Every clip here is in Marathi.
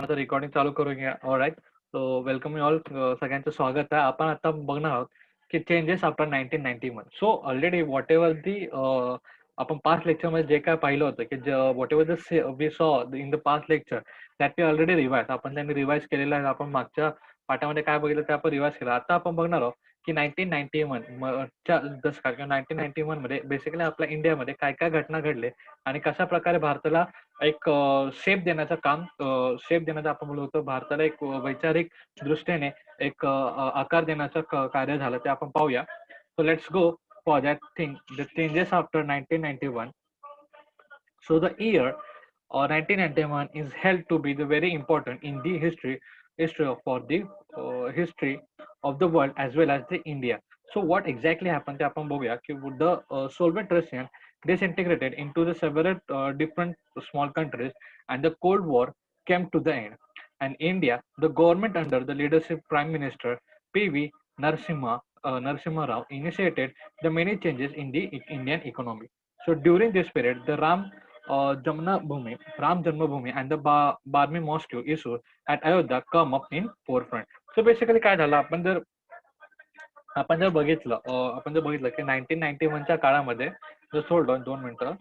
आता रेकॉर्डिंग चालू करूया. Alright. So welcome you all. सगळ्यांचं स्वागत आहे. आपण आता बघणार आहोत की changes after 1991. So already whatever the आपण पास्ट लेक्चरमध्ये जे काय पाहिलं होतं की whatever we saw in the past lecture that we already revise. आपण त्यांनी रिवाइज केलेलं आहे. आपण मागच्या पाठामध्ये काय बघितलं ते आपण रिवाइज केलं. आता आपण बघणार आहोत की 1991 च्या दशकात किंवा 1991 मध्ये बेसिकली आपल्या इंडियामध्ये काय काय घटना घडले आणि कशा प्रकारे भारताला एक शेप देण्याचं काम शेप देण्याचं आपण बोलू शकतो. भारताला एक वैचारिक दृष्टीने एक आकार देण्याचं कार्य झालं ते आपण पाहूया. So let's go for that thing the changes after 1991. So the year 1991 is held to be the very important in the history for the history of the world as well as the India. So what exactly happened? ते आपण बघूया की the Soviet Russian disintegrated into the several different small countries and the Cold War came to the end. And India, the government under the leadership Prime Minister P.V. Narasimha Rao initiated the many changes in the Indian economy. So during this period, the Ram Janmabhoomi and the Barmi Mosque issue at Ayodhya come up in forefront. So basically काय झालं आपण जर बघितलं की 1991च्या काळामध्ये जस्ट होल्ड ऑन 2 मिनिटं.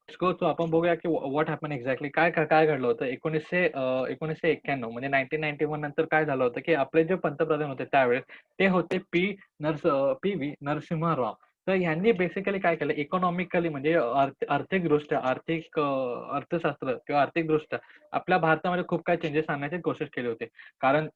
सो आपण बघूया की व्हॉट हॅपन एक्झॅक्टली काय काय काय घडलं होतं 1991 म्हणजे 1991 नंतर काय झालं होतं की आपले जे पंतप्रधान होते त्यावेळेस ते होते पी व्ही नरसिम्हा राव. तर यांनी बेसिकली काय केलं इकॉनॉमिकली म्हणजे आर्थिकदृष्ट्या अर्थशास्त्र किंवा आर्थिकदृष्ट्या आपल्या भारतामध्ये खूप काही चेंजेस आणण्याची कोशिश केली होती. कारण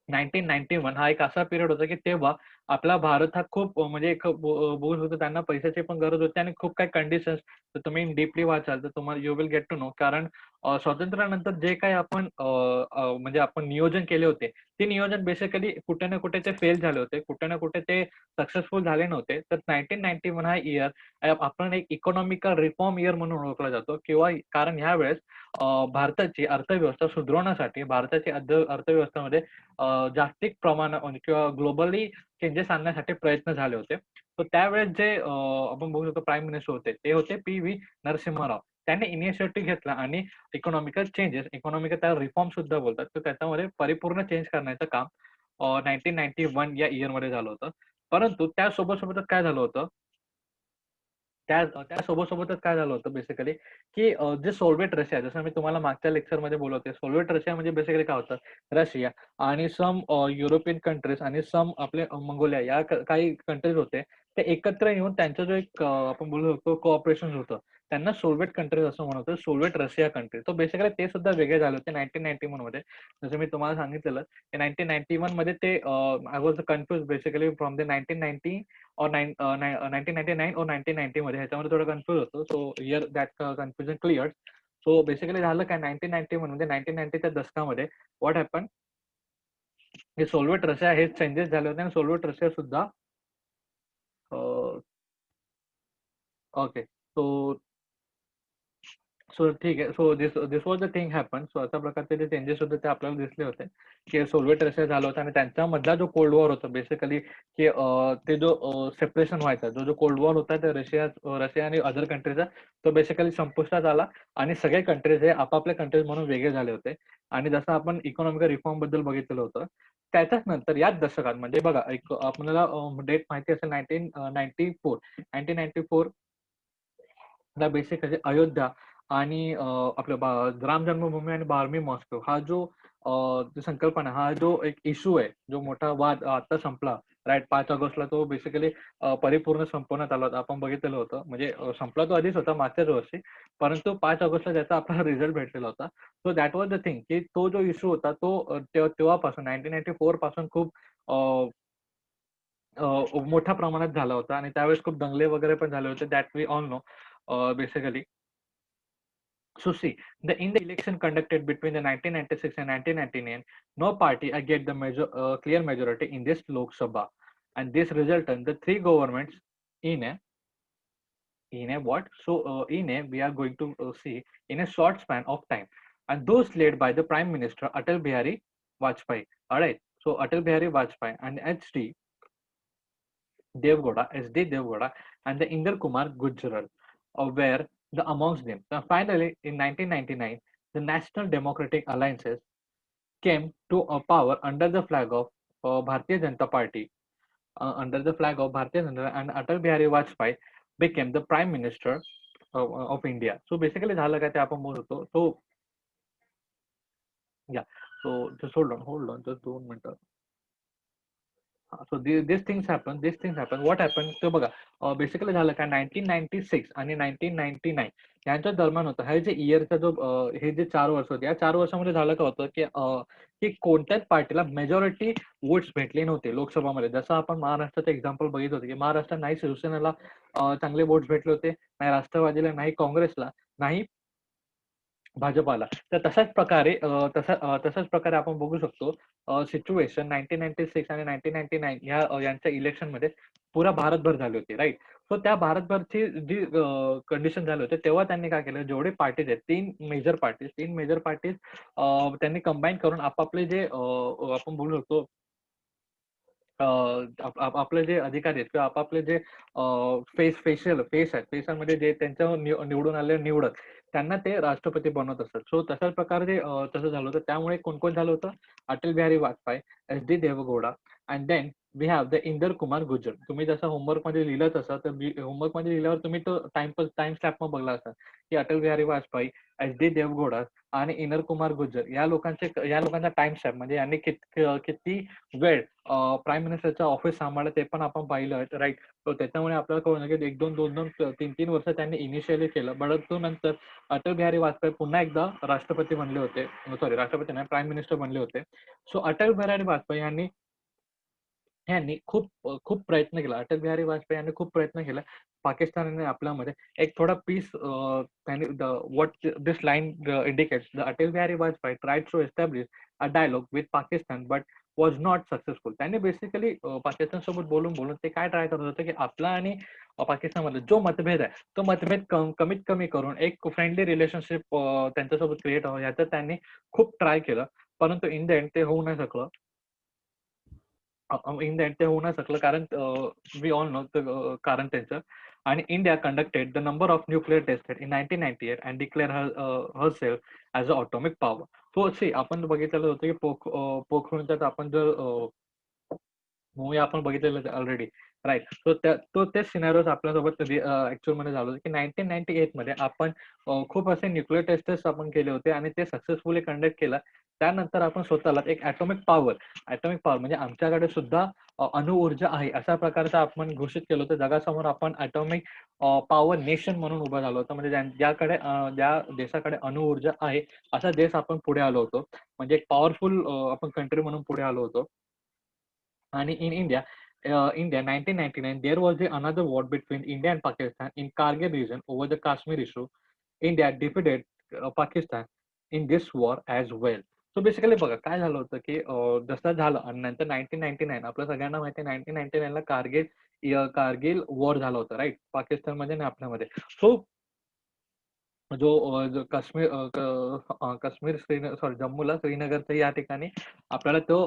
1991 हा एक असा पिरियड होता की तेव्हा आपला भारत हा खूप म्हणजे एक बघू शकतो त्यांना पैशाची पण गरज होती आणि खूप काही कंडिशन्स तर तुम्ही डीपली वाचाल तर तुम्हाला you will get to know. कारण स्वातंत्र्यानंतर जे काही आपण म्हणजे आपण नियोजन केले होते ते नियोजन बेसिकली कुठे ना कुठे ते फेल झाले होते, कुठे ना कुठे ते सक्सेसफुल झाले नव्हते. तर 1991 हा इयर आपण एक इकॉनॉमिकल रिफॉर्म इयर म्हणून ओळखला जातो किंवा कारण ह्या वेळेस भारताची अर्थव्यवस्था सुधारवण्यासाठी भारताची अर्थव्यवस्थेमध्ये जागतिक प्रमाणात किंवा ग्लोबली चेंजेस आणण्यासाठी प्रयत्न झाले होते. तर त्यावेळेस जे आपण बघू शकतो प्राईम मिनिस्टर होते ते होते पी व्ही नरसिंहराव. त्यांनी इनिशिएटिव्ह घेतला आणि इकॉनॉमिकल त्या रिफॉर्म सुद्धा बोलतात तर त्याच्यामध्ये परिपूर्ण चेंज करण्याचं काम 1991 या इयरमध्ये झालं होतं. परंतु त्यासोबतच काय झालं होतं त्यासोबतच काय झालं होतं बेसिकली की जे सोव्हिएट रशिया जसं मी तुम्हाला मागच्या लेक्चरमध्ये बोलत होते सोव्हिएट रशिया म्हणजे बेसिकली काय होतं रशिया आणि सम युरोपियन कंट्रीज आणि सम आपले मंगोलिया या काही कंट्रीज होते ते एकत्र येऊन त्यांचं जो एक आपण बोलू शकतो कोऑपरेशन होतं त्यांना सोव्हिएट कंट्रीज असं म्हणत होतं सोव्हिएट रशिया कंट्री. तो बेसिकली ते सुद्धा वेगळे झाले होते 1991 मध्ये. जसं मी तुम्हाला सांगितलेलं 1991 मध्ये ते I was confuse basically from the 1990 और 1999 और 1990 मध्ये ह्याच्यामध्ये थोडं कन्फ्युज होतो. So here that confusion clear. So basically झालं काय 1991 म्हणजे 1990च्या दशकामध्ये व्हॉट हॅपन हे सोव्हिएट रशिया हे चेंजेस झाले होते आणि सोव्हिएट रशिया सुद्धा ओके. सो ठीक आहे. So this was the thing happen. So अशा प्रकारचे जे चेंजेस होते ते आपल्याला दिसले होते की सोव्हिएट रशिया झालं होतं आणि त्यांच्यामधला जो कोल्ड वॉर होता बेसिकली की ते जो सेपरेशन व्हायचा जो कोल्ड वॉर होता ते रशिया आणि अदर कंट्रीचा तो बेसिकली संपुष्टात आला आणि सगळे कंट्रीज हे आपापल्या कंट्रीज म्हणून वेगळे झाले होते. आणि जसं आपण इकॉनॉमिकल रिफॉर्म बद्दल बघितलेलं होतं त्याच्याच नंतर याच दशकात म्हणजे बघा एक आपल्याला डेट माहिती असेल 1994 ला बेसिकली अयोध्या आणि आपलं राम जन्मभूमी आणि बार्मी मॉस्को हा जो संकल्पना हा जो एक इश्यू आहे जो मोठा वाद आता संपला राईट 5 ऑगस्टला तो बेसिकली परिपूर्ण संपवण्यात आला होता. आपण बघितलेलं होतं म्हणजे संपला तो आधीच होता मागच्याच वर्षी परंतु 5 ऑगस्टला त्याचा आपला रिझल्ट भेटलेला होता. So that was the thing की तो जो इश्यू होता तो तेव्हापासून 1994 पासून खूप मोठ्या प्रमाणात झाला होता आणि त्यावेळेस खूप दंगले वगैरे पण झाले होते that we all know basically. So see, in the election conducted between the 1996 and 1999, no party get the clear majority in this Lok Sabha, and this resulted in the three governments in a what? So in a we are going to see in a short span of time, and those led by the Prime Minister Atal Bihari Vajpayee. All right, so Atal Bihari Vajpayee and SD Devgoda, and the Inder Kumar Gujral were amongst them. Now, finally, in 1999, the National Democratic Alliances came to power under the flag of Bharatiya Janata Party. Under the flag of Bharatiya Janata, and Atal Bihari Vajpayee became the Prime Minister of India. So basically झालं काय ते आपण बोलत होतो. So yeah, so just hold on, just 2 minutes. So these things happen, what happened ते बघा, बेसिकली झालं काय 1996 आणि 1999 यांच्या दरम्यान होतं. हे जे इयरचा जो हे जे 4 वर्ष होते, या 4 वर्षामध्ये झालं काय होतं की कोणत्याच पार्टीला मेजॉरिटी वोट्स भेटले नव्हते लोकसभामध्ये. जसं आपण महाराष्ट्राचं एक्झाम्पल बघितलं होतं की महाराष्ट्रात नाही शिवसेनेला चांगले वोट्स भेटले होते, नाही राष्ट्रवादीला, नाही काँग्रेसला, नाही भाजपाला. तर तशाच प्रकारे आपण बघू शकतो सिच्युएशन 1996 आणि 1999 यांच्या इलेक्शनमध्ये पुरा भारतभर झाली होती, राईट. सो त्या भारतभरची जी कंडिशन झाली होती, तेव्हा त्यांनी काय केलं, जेवढे पार्टीज आहेत, तीन मेजर पार्टीज त्यांनी कंबाईन करून आपापले जे आपण बोलू शकतो आपले जे अधिकारी आहेत किंवा आपापले जे फेस आहेत, फेसांमध्ये जे त्यांच्या निवडून आले निवडत, त्यांना ते राष्ट्रपती बनवत असतात. सो तशाच प्रकारे तसं झालं होतं. त्यामुळे कोण झालं होतं, Atal Bihari Vajpayee, H D Deve Gowda, and then we have the Inder Kumar Gujral. तुम्ही जसं होमवर्कमध्ये लिहिलंच असं, तर होमवर्कमध्ये लिहिल्यावर तुम्ही तो टाइम स्लॅप मग बघला असा की अटल बिहारी वाजपेयी, एच डी देवगौडा आणि इंदर कुमार गुर्जर या लोकांचा टाइम स्लॅप, म्हणजे यांनी किती वेळ प्राईम मिनिस्टरचं ऑफिस सांभाळलं ते पण आपण पाहिलं, राईट. तर त्याच्यामुळे आपल्याला कळून की 2-2 वर्ष त्यांनी इनिशियली केलं. परंतु नंतर अटल बिहारी वाजपेयी पुन्हा एकदा राष्ट्रपती बनले होते, सॉरी राष्ट्रपती नाही, प्राईम मिनिस्टर बनले होते. सो अटल बिहारी वाजपेयी यांनी यांनी खूप प्रयत्न केला. अटल बिहारी वाजपेयी यांनी खूप प्रयत्न केला. पाकिस्तान आपल्यामध्ये एक थोडा पीस त्यांनी what this line indicates, the Atal Bihari Vajpayee tried to establish a dialogue with Pakistan but was not successful. त्यांनी बेसिकली पाकिस्तान सोबत बोलून ते काय ट्राय करत होते की आपला आणि पाकिस्तानमध्ये जो मतभेद आहे, तो मतभेद कमीत कमी करून एक फ्रेंडली रिलेशनशिप त्यांच्यासोबत क्रिएट व्हावं, याचं त्यांनी खूप ट्राय केलं. परंतु इन द एंड ते होऊ नाही शकलं. इन द एंड ते होऊ नाही शकलं, कारण वी ऑल नो कारण त्यांचं. आणि India conducted the number of nuclear test in 1998 and declare herself as a atomic power. So see आपण बघितलेलं होतं की पोखरणच्यात आपण जर मूवी आपण बघितलेलं ऑलरेडी, राईट. सो तो तेच सिनॅरिओज आपल्यासोबत ऍक्च्युअल मध्ये झालं होतं की 1998 मध्ये आपण खूप असे न्यूक्लिअर टेस्टेस आपण केले होते आणि ते सक्सेसफुली कंडक्ट केलं. त्यानंतर आपण स्वतःला एक ॲटॉमिक पॉवर म्हणजे आमच्याकडे सुद्धा अणुऊर्जा आहे अशा प्रकारचं आपण घोषित केलं होतं. जगासमोर आपण ॲटॉमिक पॉवर नेशन म्हणून उभं झालो होतं, म्हणजे ज्या देशाकडे अणुऊर्जा आहे असा देश आपण पुढे आलो होतो, म्हणजे एक पॉवरफुल आपण कंट्री म्हणून पुढे आलो होतो. And in India, 1999, there was another war between India and Pakistan in Kargil region over the Kashmir issue. India defeated Pakistan in this war as well. So basically बघा काय झालं होतं की जसं झालं आणि नंतर 1999 आपल्या सगळ्यांना माहिती आहे, 1999 ला कारगिल वॉर झाला होता, राईट, पाकिस्तानमध्ये आणि आपल्यामध्ये. सो जो काश्मीर श्रीनगर, सॉरी, जम्मूला श्रीनगरच्या या ठिकाणी आपल्याला तो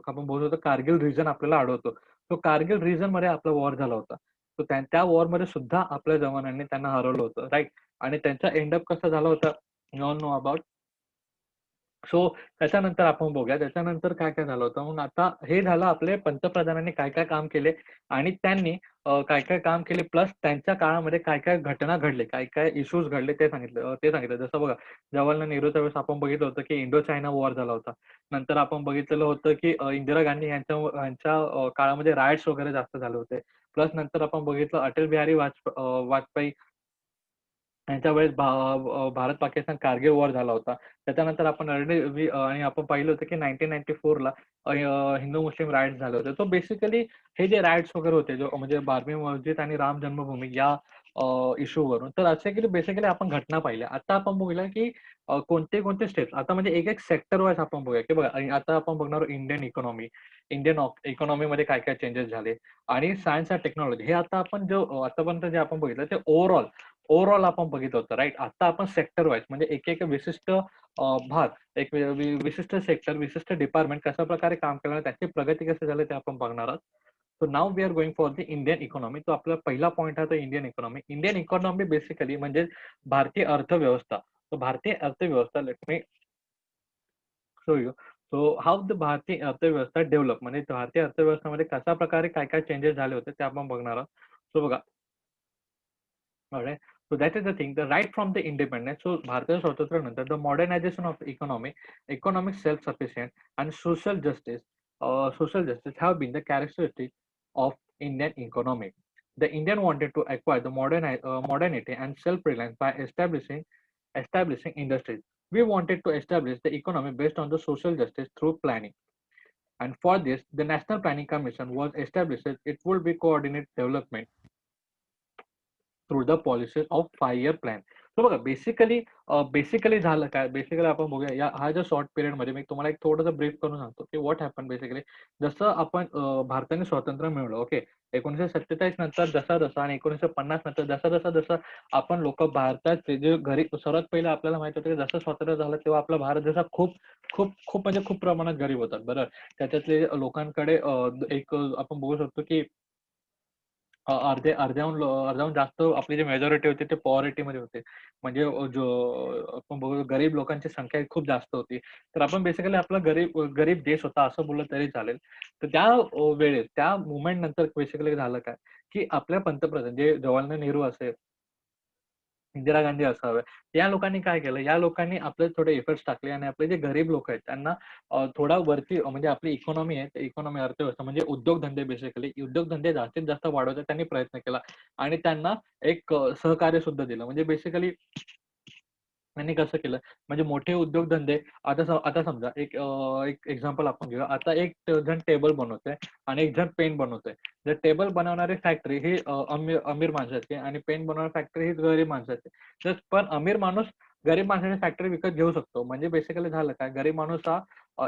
आपण बोलतो होतो कारगिल रिजन आपल्याला आढळतो. तो कारगिल रिजन मध्ये आपला वॉर झाला होता. तो त्या वॉर मध्ये सुद्धा आपल्या जवानांनी त्यांना हरवलं होतं, राईट. आणि त्यांचा एंडअप कसा झाला होता, you all know about. So त्याच्यानंतर आपण बघूया त्याच्यानंतर काय काय झालं होतं. मग आता हे झालं आपले पंतप्रधानांनी काय काय काम केले आणि त्यांनी काय काय काम केले, प्लस त्यांच्या काळामध्ये काय काय घटना घडले, काय काय इश्यूज घडले ते सांगितलं. जसं बघा, जवाहरलाल नेहरूच्या वेळेस आपण बघितलं होतं की इंडो चायना वॉर झाला होता. नंतर आपण बघितलेलं होतं की इंदिरा गांधी यांच्या काळामध्ये रायट्स वगैरे जास्त झाले होते. प्लस नंतर आपण बघितलं अटल बिहारी वाजपेयी यांच्या वेळेस भारत पाकिस्तान कारगिल वॉर झाला होता. त्याच्यानंतर आपण आणि आपण पाहिलं होतं की 1994 ला हिंदू मुस्लिम राईट्स झाले होते. सो बेसिकली हे जे राईट्स वगैरे होते, जो म्हणजे बाबरी मस्जिद आणि राम जन्मभूमी या इश्यूवरून, तर असे की बेसिकली आपण घटना पाहिल्या. आता आपण बघूया की कोणते कोणते स्टेप्स, आता म्हणजे एक सेक्टर वाईज आपण बघूया की बघा, आता आपण बघणार इंडियन इकॉनॉमीमध्ये काय काय चेंजेस झाले आणि सायन्स अँड टेक्नॉलॉजी. हे आता आपण आतापर्यंत जे आपण बघितलं ते ओव्हरऑल आपण बघितलं होतं, राईट. आता आपण सेक्टर वाईज म्हणजे एक विशिष्ट भाग, एक विशिष्ट सेक्टर, विशिष्ट डिपार्टमेंट कशा प्रकारे काम केलं, त्याची प्रगती कशी झाली ते आपण बघणार आहोत. So now we are going for the Indian economy. तो आपला पहिला पॉईंट आहे तो Indian economy. Indian economy basically म्हणजे भारतीय अर्थव्यवस्था. तो भारतीय अर्थव्यवस्था, let me show you. So how the भारतीय अर्थव्यवस्था डेव्हलप, म्हणजे भारतीय अर्थव्यवस्थेमध्ये कशा प्रकारे काय काय चेंजेस झाले होते ते आपण बघणार आहोत. सो बघा, alright. So that is the thing. The right from the independence. So भारतीय स्वातंत्र्यानंतर the modernization of economy, economic self-sufficient and social justice have been the characteristic of Indian economy. The Indian wanted to acquire the modernity and self-reliance by establishing industries. We wanted to establish the economy based on the social justice through planning. And for this, the National Planning Commission was established. It will be coordinate development through the policies of 5 year plan. So बघा, बेसिकली झालं काय, बेसिकली आपण बघूया या हा ज्या शॉर्ट पिरियडमध्ये मी तुम्हाला एक थोडंसं ब्रीफ करून सांगतो की व्हॉट हॅपन बेसिकली. जसं आपण भारताने स्वातंत्र्य मिळवलं, ओके, 1947 नंतर जसा जसा आणि 1950 नंतर जसं आपण लोक भारतात जे घरी सर्वात पहिलं आपल्याला माहित होतं की जसं स्वातंत्र्य झालं तेव्हा आपला भारत जसा खूप खूप खूप म्हणजे खूप प्रमाणात गरीब होतात. बरं, त्याच्यातले लोकांकडे एक आपण बघू शकतो की अर्ध्याहून जास्त आपली जी मेजॉरिटी होती ते पॉवर्टीमध्ये होते. म्हणजे जो आपण बघू गरीब लोकांची संख्या खूप जास्त होती. तर आपण बेसिकली आपला गरीब गरीब देश होता असं बोललं तरी चालेल. तर त्या वेळेस त्या मूव्हमेंट नंतर बेसिकली झालं काय, की आपल्या पंतप्रधान जे जवाहरलाल नेहरू असेल, इंदिरा गांधी असाव्या. या लोकांनी काय केलं, या लोकांनी आपले थोडे एफर्ट्स टाकले आणि आपले जे गरीब लोक आहेत त्यांना थोडा वरती म्हणजे आपली इकॉनॉमी आहे, इकॉनॉमी अर्थव्यवस्था म्हणजे उद्योगधंदे, बेसिकली उद्योगधंदे जास्तीत जास्त वाढवण्याचा त्यांनी प्रयत्न केला आणि त्यांना एक सहकार्य सुद्धा दिलं. म्हणजे बेसिकली त्यांनी कसं केलं, म्हणजे मोठे उद्योगधंदे आता समजा एक एक्झाम्पल आपण घेऊया. आता एक जण टेबल बनवतोय आणि एक जण पेन बनवतोय. जर टेबल बनवणारी फॅक्टरी ही अमीर माणसाची आहे आणि पेन बनवणारी फॅक्टरी ही गरीब माणसाची. तर पण अमीर माणूस गरीब माणसाची फॅक्टरी विकत घेऊ शकतो. म्हणजे बेसिकली झालं काय, गरीब माणूस हा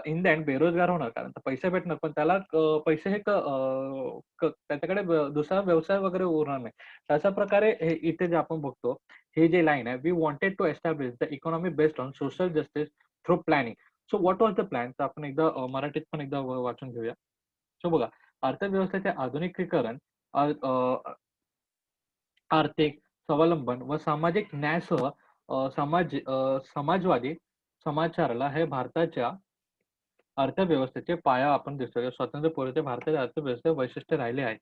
इन द एंड बेरोजगार होणार, कारण पैसे भेटणार पण त्याला पैसे हे त्याच्याकडे दुसरा व्यवसाय वगैरे उरणार नाही. तशा प्रकारे हे इथे जे आपण बघतो, ही जी लाईन आहे, we wanted to establish the economy based on social justice through planning. So what was the plan, तर आपण एकदा मराठीत पण एकदा वाचून घेऊया. सो बघा, अर्थव्यवस्थेचे आधुनिकीकरण, अ, अ, आर्थिक स्वावलंबन व सामाजिक न्यायासह समाजवादी समाचाराला हे भारताच्या अर्थव्यवस्थेचे पाया आपण दिसतो. स्वातंत्र्यपूर्व ते भारताच्या अर्थव्यवस्थेचे वैशिष्ट्य राहिले आहे.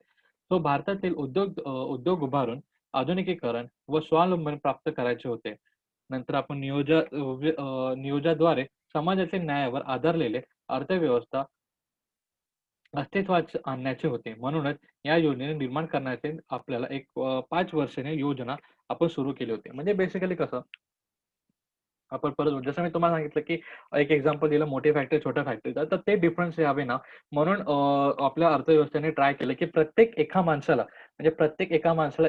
तो भारतातील उद्योग उभारून आधुनिकीकरण व स्वावलंबन प्राप्त करायचे होते. नंतर आपण नियोजाद्वारे समाजातील न्यायावर आधारलेले अर्थव्यवस्था अस्तित्वात आणण्याचे होते. म्हणूनच या योजनेने निर्माण करण्याचे आपल्याला एक 5 वर्षाने योजना आपण सुरू केली होती. म्हणजे बेसिकली कसं, आपण परत जसं मी तुम्हाला सांगितलं, की एक एक्झाम्पल दिलं मोठी फॅक्टरी, छोट्या फॅक्टरीचा. तर ते डिफरन्स यावे ना, म्हणून आपल्या अर्थव्यवस्थेने ट्राय केलं, की प्रत्येक एका माणसाला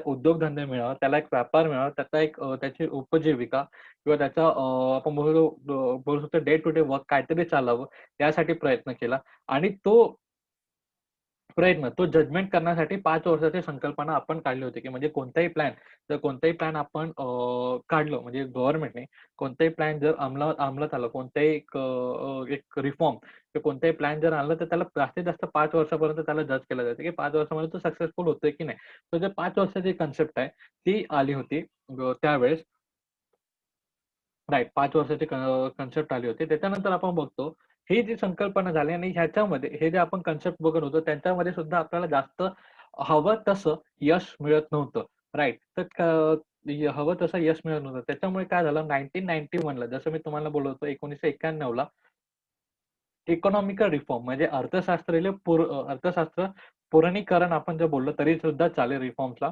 उद्योगधंदे मिळावा, त्याला एक व्यापार मिळावा, त्याचा एक त्याची उपजीविका किंवा त्याचा आपण बोलू शकतो डे टू डे वर्क काहीतरी चालावं, यासाठी प्रयत्न केला आणि तो जजमेंट करण्यासाठी 5 वर्षाची संकल्पना आपण काढली होती, की म्हणजे कोणताही प्लॅन आपण काढलं म्हणजे गव्हर्नमेंटने कोणताही प्लॅन जर अंमलात आलं, कोणताही एक रिफॉर्म किंवा कोणताही प्लॅन जर आणलं, तर त्याला जास्तीत जास्त 5 वर्षापर्यंत त्याला जज केलं जातं, की 5 वर्षामध्ये तो सक्सेसफुल होतोय की नाही. तर जे 5 वर्षाची कन्सेप्ट आहे, ती आली होती त्यावेळेस. राइट, 5 वर्षाची कन्सेप्ट आली होती. त्याच्यानंतर आपण बघतो, ही जी संकल्पना झाली आणि ह्याच्यामध्ये हे जे आपण कन्सेप्ट बघत होतो, त्यांच्यामध्ये सुद्धा आपल्याला जास्त हवं तसं यश मिळत नव्हतं. राइट. तर हवं तसं यश मिळत नव्हतं. त्याच्यामुळे काय झालं 1991 ला जसं मी तुम्हाला बोललो होतो 1991 ला इकॉनॉमिकल रिफॉर्म म्हणजे अर्थशास्त्र पुरणीकरण आपण जर बोललो तरी सुद्धा चालेल रिफॉर्म्सला.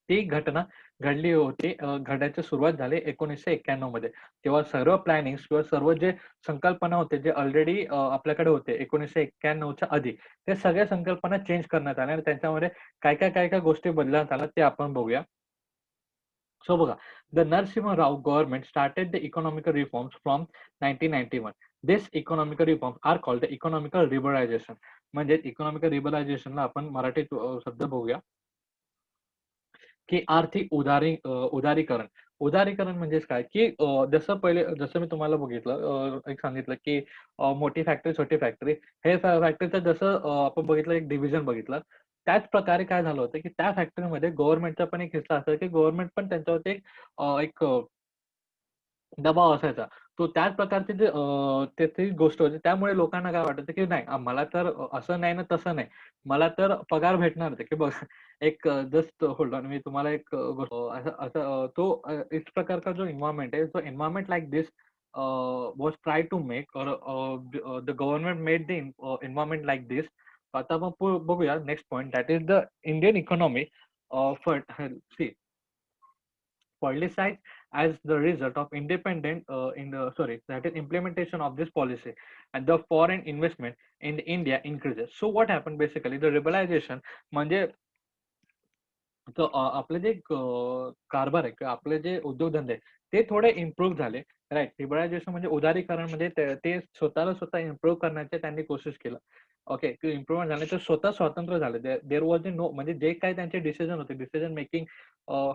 ती घटना घडली होती घडण्याची सुरुवात झाली 1991 मध्ये. तेव्हा सर्व प्लॅनिंग्स किंवा सर्व जे संकल्पना होते, जे ऑलरेडी आपल्याकडे होते 1991 च्या आधी, त्या सगळ्या संकल्पना चेंज करण्यात आल्या आणि त्यांच्यामध्ये काय-काय गोष्टी बदलण्यात आल्या ते आपण बघूया. सो बघा, the Narasimha Rao government started the economical reforms from 1991. This economical reforms are called the economical liberalisation. म्हणजे इकॉनॉमिकल लिबरलायझेशनला आपण मराठीत शब्द बघूया. की आर्थिक उदारीकरण. उदारीकरण म्हणजेच काय, की जसं मी तुम्हाला बघितलं एक सांगितलं, की मोठी फॅक्टरी, छोटी फॅक्टरी. हे फॅक्टरीचं जसं आपण बघितलं एक डिव्हिजन बघितलं. त्याच प्रकारे काय झालं होतं, की त्या फॅक्टरीमध्ये गव्हर्नमेंटचा पण एक हिस्सा असायचा, की गव्हर्नमेंट पण त्यांच्यावरती एक दबाव असायचा. तो त्याच प्रकारची ती गोष्ट होती. त्यामुळे लोकांना काय वाटायचं, की नाही मला तर असं नाही ना तसं नाही. मला तर पगार भेटणार आहे, की बघ एक जस्ट होल्ड ऑन मी तुम्हाला एक गोष्ट असं असं तो इस प्रकार का जो एन्व्हायर्नमेंट है, so environment like this was try to make or the government made the environment like this. आता आपण बघूया next point that is the Indian economy for see politicized as the result of independent in the sorry that is implementation of this policy and the foreign investment in India increases. So what happened basically the liberalization म्हणजे तर आपले जे कारभार आहे किंवा आपले जे उद्योगधंदे आहेत, ते थोडे इम्प्रूव्ह झाले. राइट. लिबरलायझेशन म्हणजे उदारीकरण म्हणजे ते स्वतःला स्वतः इम्प्रूव्ह करण्याची त्यांनी कोशिश केलं. ओके. ते इम्प्रूव्हमेंट झाले तर स्वतः स्वतंत्र झाले. देअर वॉज नो म्हणजे जे काही त्यांचे डिसिजन होते, डिसिजन मेकिंग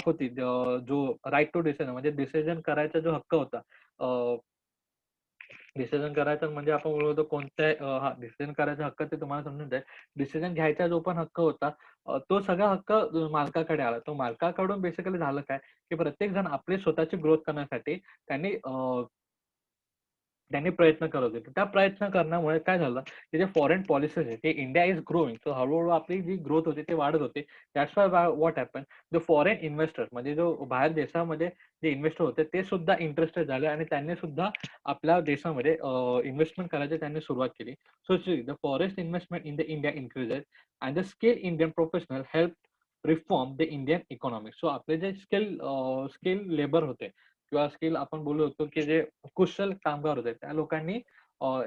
होती. जो राइट टू डिसिजन म्हणजे डिसिजन करायचा जो हक्क होता. डिसिजन करायचं म्हणजे आपण बोलतो कोणत्या हां, डिसिजन करायचा हक्क ते तुम्हाला समजून जाईल. डिसिजन घ्यायचा जो पण हक्क होता, तो सगळा हक्क मालकाकडे आला. तो मालकाकडून बेसिकली झालं काय, की प्रत्येक जण आपली स्वतःची ग्रोथ करण्यासाठी त्यांनी त्यांनी प्रयत्न करत होते. त्या प्रयत्न करण्यामुळे काय झालं, की जे फॉरेन पॉलिसीज आहे, ते इंडिया इज ग्रोइंग. सो हळू आपली जी ग्रोथ होती ते वाढत होते. That's why what happen the foreign investors म्हणजे जो बाहेर देशामध्ये जे इन्व्हेस्टर होते ते सुद्धा इंटरेस्टेड झाले आणि त्यांनी सुद्धा आपल्या देशामध्ये इन्व्हेस्टमेंट करायची त्यांनी सुरुवात केली. So the forest investment in the India increases and the skill Indian professional help reform the Indian economy. So आपले जे स्किल लेबर होते किंवा स्किल आपण बोलू शकतो, की जे कुशल कामगार होते. त्या लोकांनी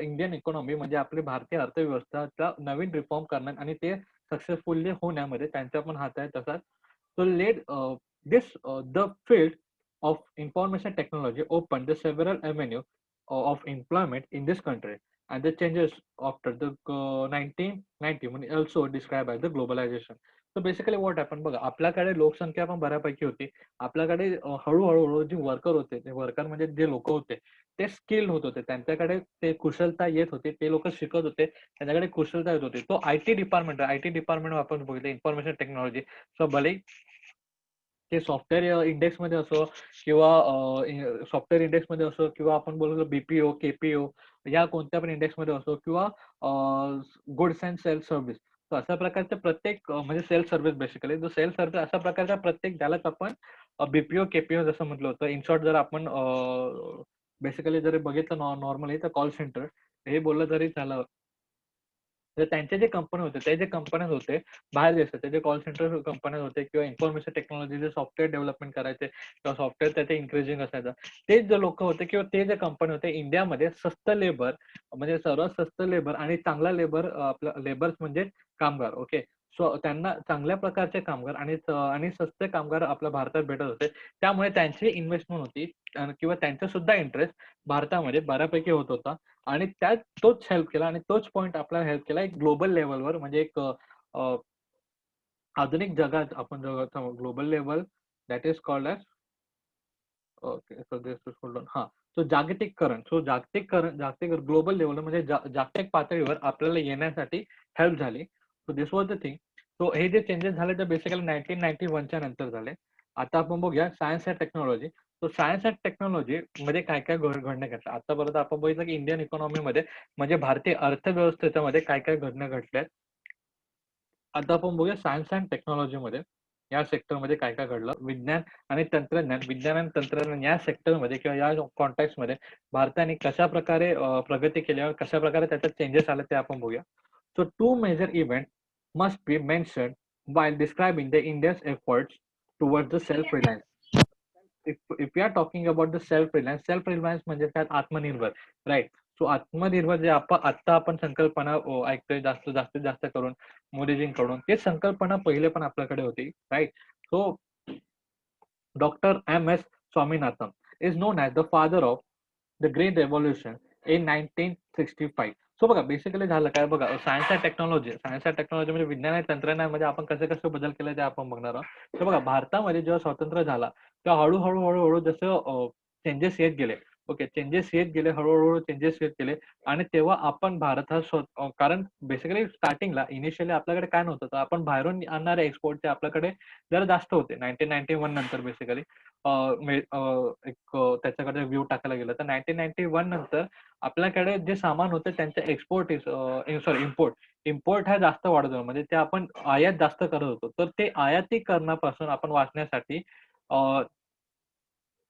इंडियन इकॉनॉमी म्हणजे आपली भारतीय अर्थव्यवस्थाचा नवीन रिफॉर्म करण्यात आणि ते सक्सेसफुली होण्यामध्ये त्यांचा पण हात आहे तसाच. So led this the field of information technology opened the several avenue of employment in this country and the changes after the 1990 म्हणजे also described as the globalization. So basically what happened बघा आपल्याकडे लोकसंख्या पण बऱ्यापैकी होती. आपल्याकडे हळू जे वर्कर होते ते वर्कर म्हणजे जे लोक होते ते स्किल्ड होत होते. त्यांच्याकडे ते कुशलता येत होती. ते लोक शिकत होते. त्यांच्याकडे कुशलता येत होती. तो आयटी डिपार्टमेंट आपण बघितलं इन्फॉर्मेशन टेक्नॉलॉजी. सो भले ते सॉफ्टवेअर इंडेक्समध्ये असो किंवा सॉफ्टवेअर इंडेक्समध्ये असो किंवा आपण बोलतो बीपीओ, केपीओ या कोणत्या पण इंडेक्समध्ये असो किंवा गुड्स अँड सेल्फ सर्व्हिस. तर अशा प्रकारचे प्रत्येक म्हणजे सेल्फ सर्व्हिस बेसिकली जो सेल्फ सर्व्हिस अशा प्रकारच्या प्रत्येक ज्यालाच आपण बीपीओ, केपीओ जसं म्हटलं होतं. इन शॉर्ट जर आपण बेसिकली जर बघितलं नॉर्मली तर कॉल सेंटर हे बोललं जरी झालं तर त्यांचे जे कंपनी होते, ते जे कंपन्याज होते बाहेर देशाचे जे कॉल सेंटर कंपन्याज होते किंवा इन्फॉर्मेशन टेक्नॉलॉजी जे सॉफ्टवेअर डेव्हलपमेंट करायचे किंवा सॉफ्टवेअर त्याचे इन्क्रीजिंग असायचं. तेच जे लोकं होते किंवा ते जे कंपनी होते इंडियामध्ये स्वस्त लेबर म्हणजे सर्वात स्वस्त लेबर आणि चांगला लेबर आपलं लेबर्स म्हणजे कामगार. ओके. सो त्यांना चांगल्या प्रकारचे कामगार आणि स्वस्त कामगार आपल्या भारतात भेटत होते. त्यामुळे त्यांची इन्व्हेस्टमेंट होती किंवा त्यांचा सुद्धा इंटरेस्ट भारतामध्ये बऱ्यापैकी होत होता. आणि त्यात तोच हेल्प केला आणि तोच पॉइंट आपल्याला हेल्प केला एक ग्लोबल लेव्हलवर म्हणजे एक आधुनिक जगात आपण जगात global level that is called as okay. So this is hold on. हां. सो जागतिक ग्लोबल लेव्हलवर म्हणजे जागतिक पातळीवर आपल्याला येण्यासाठी हेल्प झाली. So this was the thing. So हे जे चेंजेस झाले ते बेसिकली 1991 च्या नंतर झाले. आता आपण बघूया science and technology. So science and technology मध्ये काय-काय घडणं घडलं. आतापर्यंत आपण बघितलं की इंडियन इकॉनॉमीमध्ये म्हणजे भारतीय अर्थव्यवस्थेमध्ये काय-काय घटना घडल्यात. आता आपण बघूया सायन्स अँड टेक्नॉलॉजीमध्ये या सेक्टरमध्ये काय-काय घडलं. विज्ञान आणि तंत्रज्ञान या सेक्टरमध्ये किंवा या कॉन्टेक्स्टमध्ये भारताने कशाप्रकारे प्रगती केल्यावर कशाप्रकारे त्याच्यात चेंजेस आले ते आपण बघूया. So two major events must be mentioned while describing the India's efforts towards the self-reliance. If we are talking about the self-reliance म्हणजे काय आत्मनिर्भर, राइट. सो आत्मनिर्भर जे आता आपण संकल्पना ऐकतोय जास्तीत जास्त करून मोदीजींकडून. ते संकल्पना पहिले पण आपल्याकडे होती, right. So Dr. M.S. Swaminathan is known as the father of the Green Revolution in 1965. So बघा बेसिकली झालं काय बघा सायन्स अँड टेक्नॉलॉजी म्हणजे विज्ञान आणि तंत्रज्ञानामध्ये आपण कसे बदल केले ते आपण बघणार आहोत. तर बघा भारतामध्ये जेव्हा स्वातंत्र्य झाला तेव्हा हळूहळू जसं चेंजेस येत गेले ओके, चेंजेस येत गेले, हळूहळू चेंजेस येत गेले आणि तेव्हा आपण भारत हा कारण बेसिकली स्टार्टिंगला इनिशियली आपल्याकडे काय नव्हतं, तर आपण बाहेरून आणणारे एक्सपोर्टचे आपल्याकडे जरा जास्त होते 1991 नंतर बेसिकली. त्याच्याकडे व्ह्यू टाकायला गेलं तर 1991 नंतर आपल्याकडे जे सामान होते त्यांचे एक्सपोर्ट सॉरी इम्पोर्ट हा जास्त वाढत होता. म्हणजे ते आपण आयात जास्त करत होतो. तर ते आयातीकरणापासून आपण वाचण्यासाठी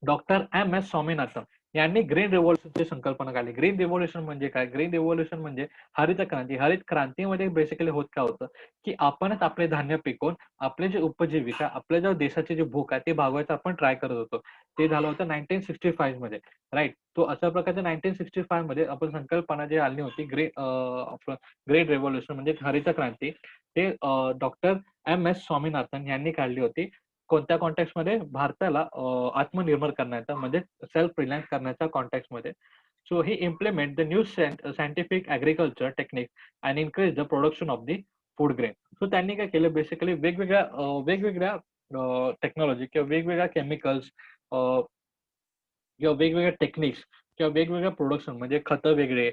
डॉक्टर एम एस स्वामीनाथन यांनी ग्रीन रिव्होल्यूशनची संकल्पना काढली. ग्रीन रिव्होल्यूशन म्हणजे काय? ग्रीन रिव्होल्यूशन म्हणजे हरित क्रांती. हरित क्रांतीमध्ये बेसिकली होत काय होतं, की आपणच आपले धान्य पिकवून आपले जे उपजीविका, आपल्या ज्या देशाची जी भूक आहे, ती भागवायचं आपण ट्राय करत होतो. ते झालं होतं 1965 मध्ये, राइट? तो अशा प्रकारच्या 1965 मध्ये आपण संकल्पना जी आणली होती आपलं ग्रेट रिव्होल्यूशन म्हणजे हरित क्रांती, ते डॉक्टर एम एस स्वामीनाथन यांनी काढली होती. कोणत्या कॉन्टेक्स्टमध्ये? भारताला आत्मनिर्भर करण्याचा म्हणजे सेल्फ रिलायन्स करण्याच्या कॉन्टेक्स्टमध्ये. So he implement the new scientific agriculture technique and increase the production of the food grain. So त्यांनी काय केलं बेसिकली वेगवेगळ्या टेक्नॉलॉजी किंवा वेगवेगळ्या केमिकल्स किंवा वेगवेगळ्या टेक्निक्स किंवा वेगवेगळ्या प्रोडक्शन म्हणजे खतं वेगळे,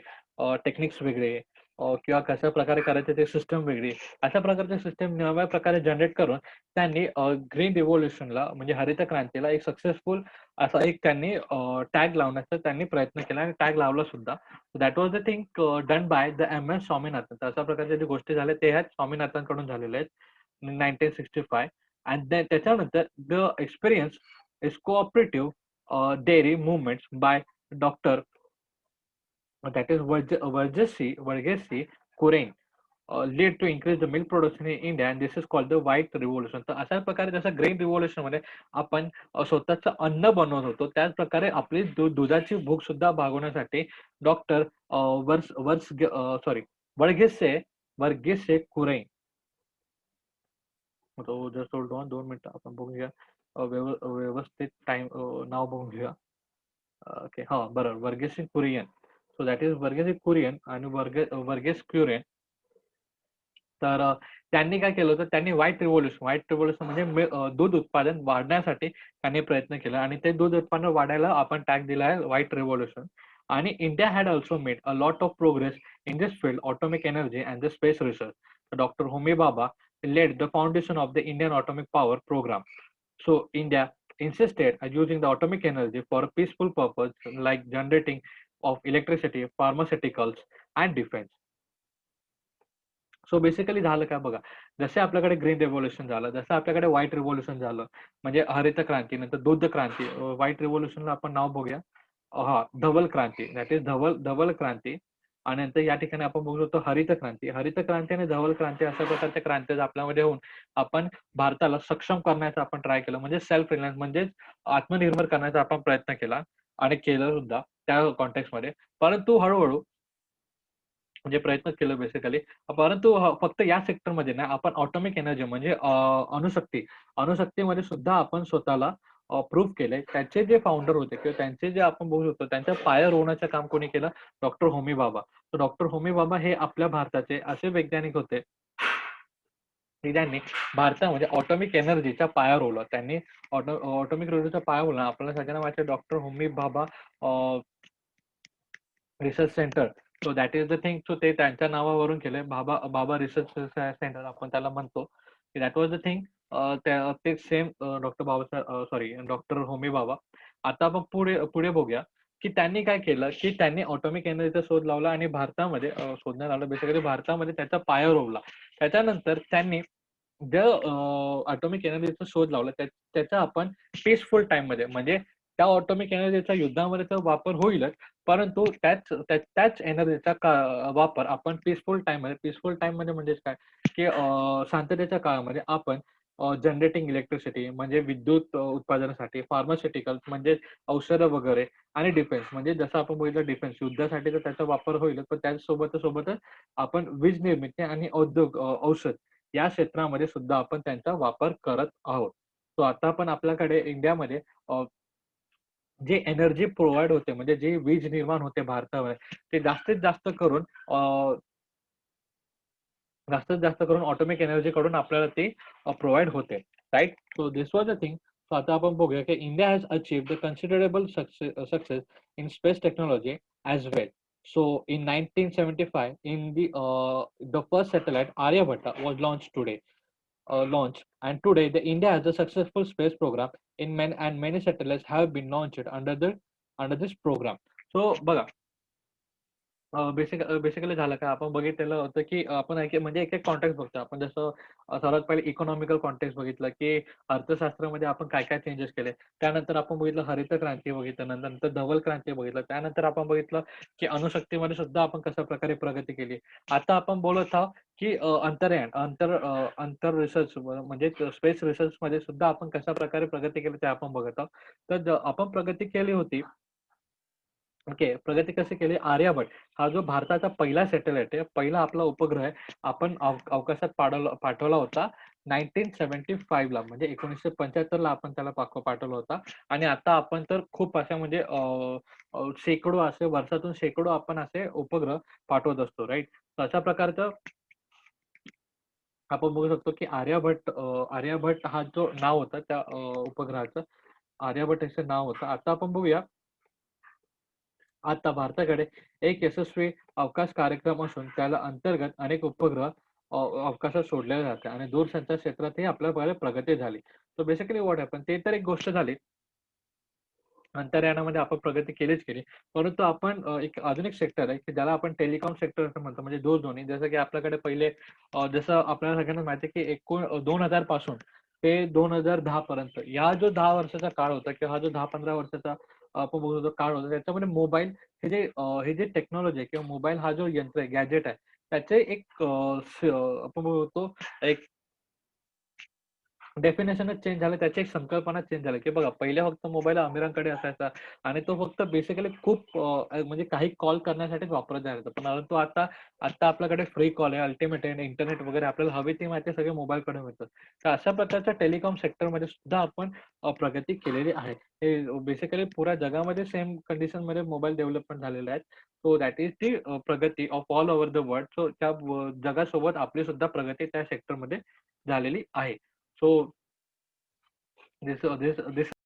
टेक्निक्स वेगळे, किंवा कशा प्रकारे करायचे ते सिस्टम वेगळी. अशा प्रकारचे सिस्टम नव्या प्रकारे जनरेट करून त्यांनी ग्रीन रिव्होल्यूशनला म्हणजे हरित क्रांतीला एक सक्सेसफुल असा एक त्यांनी टॅग लावण्याचा त्यांनी प्रयत्न केला आणि टॅग लावला सुद्धा. That was the thing done by the M S Swaminathan. तर अशा प्रकारच्या ज्या गोष्टी झाल्या ते ह्या स्वामीनाथनकडून झालेल्या आहेत 1965. अँड त्याच्यानंतर the experience is cooperative dairy movements by Dr. That is Verghese Kurien lead to increase the milk production in India and this is called the white revolution. तर अशा प्रकारे जसं ग्रेन रिव्होल्यूशन मध्ये आपण स्वतःचं अन्न बनवत होतो त्याच प्रकारे आपली दुधाची भूक सुद्धा भागवण्यासाठी डॉक्टर वर्स वर्स सॉरी वर्गेसे वर्गेसे कुरेन. तो जस्ट होल्ड ऑन 2 मिनिटं आपण बघूया. व्यवस्थित टाइम नाव बघून घेऊया. ओके. हां, बरोबर. Verghese Kurien. So that is Verghese Kurien आणि वर्गीस क्युरियन. तर त्यांनी काय केलं होतं, त्यांनी व्हाईट रिव्होल्यूशन म्हणजे दूध उत्पादन वाढण्यासाठी त्यांनी प्रयत्न केला आणि ते दूध उत्पादन वाढायला आपण टॅग दिला आहे व्हाईट रिव्होल्यूशन. आणि India had also made a lot of progress in this field, atomic energy and the space research. Doctor Homi Bhabha led the foundation of the Indian atomic power programme. So India insisted on using the atomic energy for a peaceful purpose like generating of electricity, pharmaceuticals and defense. So basically झालं काय बघा, जसे आपल्याकडे ग्रीन रिव्होल्यूशन झालं, जसं आपल्याकडे व्हाईट रिव्होल्यूशन झालं, म्हणजे हरित क्रांती, नंतर दूध क्रांती. व्हाईट रिव्होल्यूशनला आपण नाव बघूया. हां, धवल क्रांती. दॅट इज धवल धवल क्रांती. आणि नंतर या ठिकाणी आपण बघू शकतो हरित क्रांती. हरित क्रांती आणि धवल क्रांती अशा प्रकारच्या क्रांती आपल्यामध्ये होऊन आपण भारताला सक्षम करण्याचा आपण ट्राय केलं. म्हणजे सेल्फ रिलायन्स म्हणजेच आत्मनिर्भर करण्याचा आपण प्रयत्न केला आणि केलं सुद्धा त्या कॉन्टेक्स्टमध्ये. परंतु हळू म्हणजे प्रयत्न केलं बेसिकली. परंतु फक्त या सेक्टरमध्ये नाही, आपण ऑटोमिक एनर्जी म्हणजे अणुशक्तीमध्ये सुद्धा आपण स्वतःला प्रूव्ह केलंय. त्याचे जे फाउंडर होते किंवा त्यांचे जे आपण बघू शकतो, त्यांच्या पायावर रोवण्याचं काम कोणी केलं? डॉक्टर होमी बाबा. तर डॉक्टर होमी बाबा हे आपल्या भारताचे असे वैज्ञानिक होते, की ज्यांनी भारतामध्ये ऑटोमिक एनर्जीचा पाया रोवला. त्यांनी ऑटोमिक एनर्जीचा पाया रोवला. आपल्याला सगळ्यांना माहिती आहे डॉक्टर होमी बाबा research centre. So that is the thing. So ते त्यांच्या नावावरून केलंय. बाबा रिसर्च सेंटर आपण त्याला म्हणतो. That was the thing. ते सेम डॉक्टर बाबा सॉरी डॉक्टर होमी बाबा. आता आपण पुढे पुढे बघूया, की त्यांनी काय केलं, की त्यांनी ऑटोमिक एनर्जीचा शोध लावला आणि भारतामध्ये शोधण्यात आलं. बेसिकली भारतामध्ये त्याचा पाया रोवला. त्याच्यानंतर त्यांनी जे ऑटोमिक एनर्जीचा शोध लावला त्याचा आपण पीसफुल टाईममध्ये म्हणजे त्या ऑटोमिक एनर्जीचा युद्धामध्ये तर वापर होईलच, परंतु त्याच एनर्जीचा वापर आपण पीसफुल टाइम मध्ये म्हणजे काय, की शांततेच्या काळामध्ये आपण जनरेटिंग इलेक्ट्रिसिटी म्हणजे विद्युत उत्पादनासाठी, फार्मास्युटिकल्स म्हणजे औषधं वगैरे आणि डिफेन्स म्हणजे जसं आपण बघितलं डिफेन्स युद्धासाठी तर त्याचा वापर होईलच, पण त्याचसोबतच आपण वीज निर्मिती आणि औषध या क्षेत्रामध्ये सुद्धा आपण त्यांचा वापर करत आहोत. सो आता पण आपल्याकडे इंडियामध्ये जे एनर्जी प्रोव्हाइड होते म्हणजे जे वीज निर्माण होते भारतावर ते जास्तीत जास्त करून ऑटोमिक एनर्जी कडून आपल्याला ते प्रोव्हाइड होते, right? So this was the thing. So आता आपण बघूया की India has achieved the considerable success in space technology as well. So in 1975, the first satellite Aryabhatta was launched, and today the India has a successful space program and many satellites have been launched under this program. So बघा, बेसिकली झालं काय, आपण बघितलेलं होतं की आपण म्हणजे एक एक कॉन्टेक्स्ट बघतो आपण. जसं सर्वात पहिले इकॉनॉमिकल कॉन्टेक्स्ट बघितलं की अर्थशास्त्रामध्ये आपण काय काय चेंजेस केले. त्यानंतर आपण बघितलं हरित क्रांती बघितलं, नंतर धवल क्रांती बघितलं, त्यानंतर आपण बघितलं की अणुशक्तीमध्ये सुद्धा आपण कशा प्रकारे प्रगती केली. आता आपण बोलत आहोत की अंतरयान अंतर रिसर्च म्हणजे स्पेस रिसर्च मध्ये सुद्धा आपण कशा प्रकारे प्रगती केली ते आपण बघत आहोत. तर आपण प्रगती केली होती. ओके. प्रगती कशी केली? आर्यभट्ट हा जो भारताचा पहिला सॅटेलाईट आहे, पहिला आपला उपग्रह आहे, आपण अवकाशात पाठवला होता 1975 ला, म्हणजे 1975 ला आपण त्याला पाठवला होता. आणि आता आपण तर खूप अशा म्हणजे शेकडो असे वर्षातून शेकडो आपण असे उपग्रह पाठवत असतो, राइट? तर अशा प्रकारचं आपण बघू शकतो की आर्यभट्ट हा जो नाव होता त्या उपग्रहाचं, आर्यभट्ट असं नाव होतं. आता आपण बघूया, आता भारताकडे एक यशस्वी अवकाश कार्यक्रम असून त्याला अंतर्गत अनेक उपग्रह अवकाशात सोडले जाते आणि दूरसंचार क्षेत्रातही आपल्याकडे प्रगती झाली. तर बेसिकली व्हॉट हॅपन, ते तर एक गोष्ट झाली. अंतराळामध्ये आपण प्रगती केलीच केली. परंतु आपण एक अजून एक सेक्टर आहे, की ज्याला आपण टेलिकॉम सेक्टर असं म्हणतो, म्हणजे दूरध्वनी. जसं की आपल्याकडे पहिले जसं आपल्याला सगळ्यांना माहिती आहे, की 2000 पासून ते 2010 पर्यंत या जो 10 वर्षाचा काळ होता, किंवा हा जो 10-15 वर्षाचा आपण बोलतो काळ होता, त्याच्यामध्ये मोबाईल हे जे टेक्नॉलॉजी आहे, किंवा मोबाईल हा जो यंत्र आहे, गॅजेट आहे, त्याचे एक आपण बोलतो एक डेफिनेशनच चेंज झालं. त्याची एक संकल्पना चेंज झाली, की बघा पहिले फक्त मोबाईल अमीरांकडे असायचा आणि तो फक्त बेसिकली खूप म्हणजे काही कॉल करण्यासाठीच वापरला जायचा. परंतु आता आता आपल्याकडे फ्री कॉल आहे, अल्टिमेट आहे, इंटरनेट वगैरे आपल्याला हवी ती माहिती सगळे मोबाईलकडे मिळतं. तर अशा प्रकारच्या टेलिकॉम सेक्टरमध्ये सुद्धा आपण प्रगती केलेली आहे. हे बेसिकली पुऱ्या जगामध्ये सेम कंडिशनमध्ये मोबाईल डेव्हलपमेंट झालेले आहेत. सो दॅट इज दी प्रगती of all over the world. So त्या जगासोबत आपली सुद्धा प्रगती त्या सेक्टरमध्ये झालेली आहे. So this